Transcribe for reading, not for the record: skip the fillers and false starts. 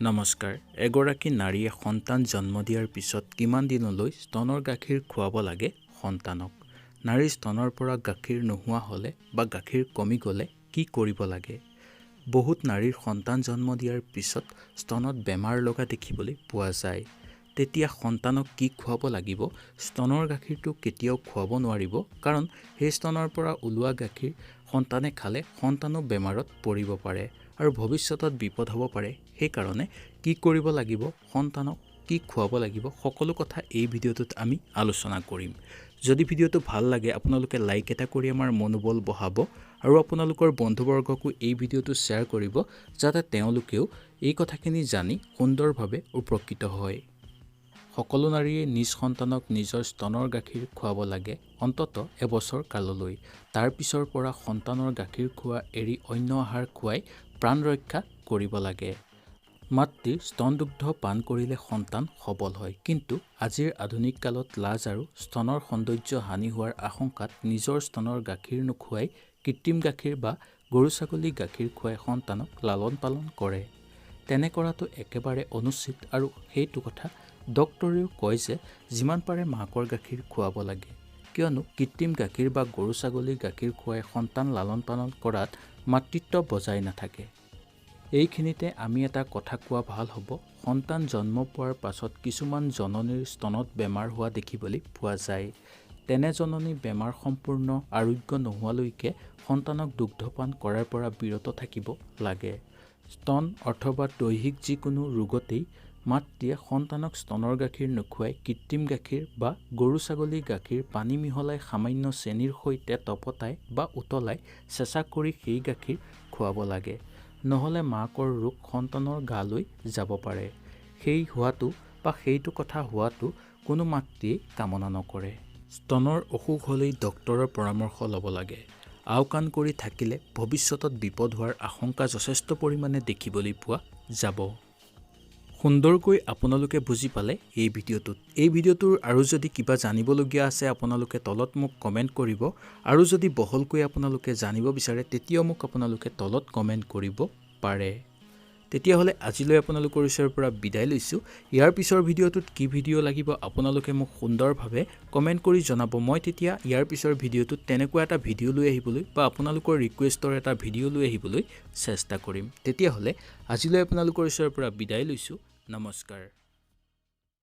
নমস্কাৰ। এগৰাকী নাৰীয়ে সন্তান জন্ম দিয়াৰ পিছত কিমান দিনলৈ স্তনৰ গাখীৰ খুৱাব লাগে সন্তানক? নাৰীৰ স্তনৰ পৰা গাখীৰ নোহোৱা হ'লে বা গাখীৰ কমি গ'লে কি কৰিব লাগে? বহুত নাৰীৰ সন্তান জন্ম দিয়াৰ পিছত স্তনত বেমাৰ লগা দেখিবলৈ পোৱা যায়। তেতিয়া সন্তানক কি খুৱাব লাগিব? স্তনৰ গাখীৰটো কেতিয়াও খুৱাব নোৱাৰিব, কাৰণ সেই স্তনৰ পৰা ওলোৱা গাখীৰ সন্তানে খালে সন্তানো বেমাৰত পৰিব পাৰে আৰু ভৱিষ্যতত বিপদ হ'ব পাৰে। সেইকাৰণে কি কৰিব লাগিব, সন্তানক কি খুৱাব লাগিব, সকলো কথা এই ভিডিঅ'টোত আমি আলোচনা কৰিম। যদি ভিডিঅ'টো ভাল লাগে আপোনালোকে লাইক এটা কৰি আমাৰ মনোবল বঢ়াব আৰু আপোনালোকৰ বন্ধুবৰ্গকো এই ভিডিঅ'টো শ্বেয়াৰ কৰিব, যাতে তেওঁলোকেও এই কথাখিনি জানি সুন্দৰভাৱে উপকৃত হয়। সকলো নাৰীয়ে নিজ সন্তানক নিজৰ স্তনৰ গাখীৰ খুৱাব লাগে অন্ততঃ এবছৰ কাললৈ। তাৰ পিছৰ পৰা সন্তানৰ গাখীৰ খোৱা এৰি অন্য আহাৰ খুৱাই প্ৰাণ ৰক্ষা কৰিব লাগে। মাতৃৰ স্তনদুগ্ধ পান কৰিলে সন্তান সবল হয়, কিন্তু আজিৰ আধুনিক কালত লাজ আৰু স্তনৰ সৌন্দৰ্য হানি হোৱাৰ আশংকাত নিজৰ স্তনৰ গাখীৰ নোখুৱাই কৃত্ৰিম গাখীৰ বা গৰু ছাগলী গাখীৰ খুৱাই সন্তানক লালন পালন কৰে। তেনে কৰাটো একেবাৰে অনুচিত আৰু সেইটো কথা ডক্তৰেও কয় যে যিমান পাৰে মাকৰ গাখীৰ খুৱাব লাগে, কিয়নো কৃত্ৰিম গাখীৰ বা গৰু ছাগলীৰ গাখীৰ খুৱাই সন্তান লালন পালন কৰাত মাতৃত্ব বজাই নাথাকে। এইখিনিতে আমি এটা কথা কোৱা ভাল হ'ব। সন্তান জন্ম পোৱাৰ পাছত কিছুমান জননীৰ স্তনত বেমাৰ হোৱা দেখিবলৈ পোৱা যায়। তেনে জননী বেমাৰ সম্পূৰ্ণ আৰোগ্য নোহোৱালৈকে সন্তানক দুগ্ধপান কৰাৰ পৰা বিৰত থাকিব লাগে। স্তন অথবা দৈহিক যিকোনো ৰোগতেই মাতৃয়ে সন্তানক স্তনৰ গাখীৰ নোখুৱাই কৃত্ৰিম গাখীৰ বা গৰু ছাগলীৰ গাখীৰ পানী মিহলাই সামান্য চেনিৰ সৈতে তপতাই বা উতলাই চেঁচা কৰি সেই গাখীৰ খুৱাব লাগে। নহ'লে মাকৰ ৰোগ সন্তানৰ গালৈ যাব পাৰে। সেইটো কথা হোৱাটো কোনো মাতৃয়ে কামনা নকৰে। স্তনৰ অসুখ হ'লেই ডক্তৰৰ পৰামৰ্শ ল'ব লাগে। আওকাণ কৰি থাকিলে ভৱিষ্যতত বিপদ হোৱাৰ আশংকা যথেষ্ট পৰিমাণে দেখিবলৈ পোৱা যাব। সুন্দৰকৈ আপোনালোকে বুজি পালে এই ভিডিঅ'টোৰ আৰু যদি কিবা জানিবলগীয়া আছে আপোনালোকে তলত মোক কমেণ্ট কৰিব, আৰু যদি বহলকৈ আপোনালোকে জানিব বিচাৰে তেতিয়াও মোক আপোনালোকে তলত কমেণ্ট কৰিব পাৰে। তেতিয়াহ'লে আজিলৈ আপোনালোকৰ ওচৰৰ পৰা বিদায় লৈছোঁ। ইয়াৰ পিছৰ ভিডিঅ'টোত কি ভিডিঅ' লাগিব আপোনালোকে মোক সুন্দৰভাৱে কমেণ্ট কৰি জনাব। মই তেতিয়া ইয়াৰ পিছৰ ভিডিঅ'টোত তেনেকুৱা এটা ভিডিঅ' লৈ আহিবলৈ বা আপোনালোকৰ ৰিকুৱেষ্টৰ এটা ভিডিঅ' লৈ আহিবলৈ চেষ্টা কৰিম। তেতিয়াহ'লে আজিলৈ আপোনালোকৰ ওচৰৰ পৰা বিদায় লৈছোঁ। নমস্কাৰ।